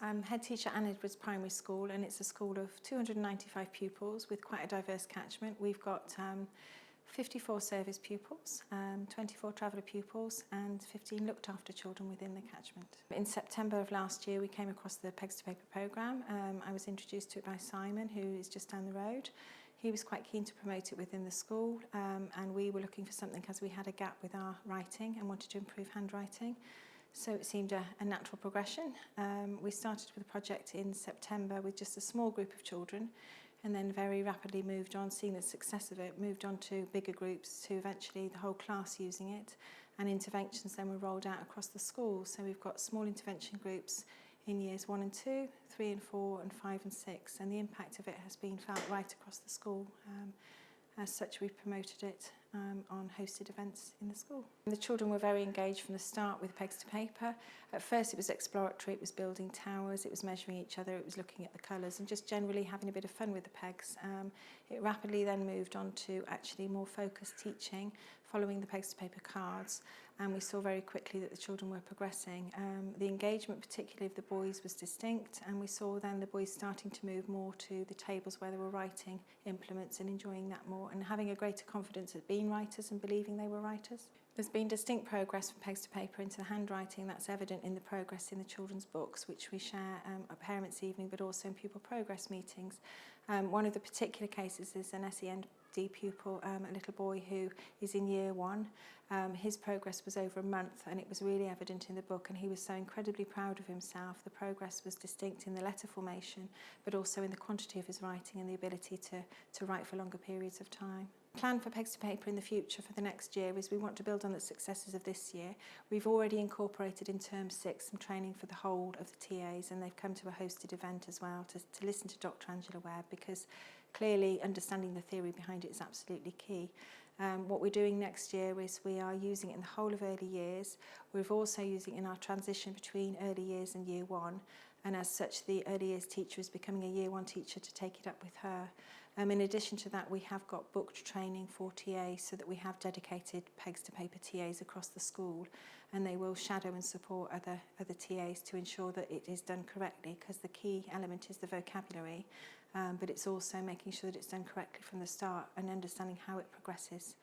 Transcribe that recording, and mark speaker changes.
Speaker 1: I'm head teacher at Edwards Primary School, and it's a school of 295 pupils with quite a diverse catchment. We've got 54 service pupils, 24 traveller pupils and 15 looked after children within the catchment. In September of last year we came across the Pegs to Paper programme. I was introduced to it by Simon, who is just down the road. He was quite keen to promote it within the school, and we were looking for something because we had a gap with our writing and wanted to improve handwriting. So it seemed a natural progression. We started with the project in September with just a small group of children, and then very rapidly moved on, seeing the success of it, moved on to bigger groups, to eventually the whole class using it, and interventions then were rolled out across the school. So we've got small intervention groups in years 1 and 2, 3 and 4 and 5 and 6, and the impact of it has been felt right across the school. As such, we've promoted it on hosted events in the school. The children were very engaged from the start with Pegs to Paper. At first it was exploratory, it was building towers, it was measuring each other, it was looking at the colours and just generally having a bit of fun with the pegs. It rapidly then moved on to actually more focused teaching, following the Pegs to Paper cards, and we saw very quickly that the children were progressing. The engagement, particularly of the boys, was distinct, and we saw then the boys starting to move more to the tables where they were writing implements and enjoying that more and having a greater confidence at being writers and believing they were writers. There's been distinct progress from Pegs to Paper into the handwriting. That's evident in the progress in the children's books, which we share at Parents' Evening, but also in pupil progress meetings. One of the particular cases is an SEND pupil, a little boy who is in year 1. His progress was over a month, and it was really evident in the book, and he was so incredibly proud of himself. The progress was distinct in the letter formation, but also in the quantity of his writing and the ability to write for longer periods of time. The plan for Pegs to Paper in the future for the next year is we want to build on the successes of this year. We've already incorporated in term 6 some training for the whole of the TAs, and they've come to a hosted event as well to listen to Dr. Angela Webb, because clearly understanding the theory behind it is absolutely key. What we're doing next year is we are using it in the whole of early years. We're also using it in our transition between early years and year 1, and as such the early years teacher is becoming a year 1 teacher to take it up with her. In addition to that, we have got booked training for TAs so that we have dedicated Pegs to Paper TAs across the school, and they will shadow and support other TAs to ensure that it is done correctly, because the key element is the vocabulary, but it's also making sure that it's done correctly from the start and understanding how it progresses.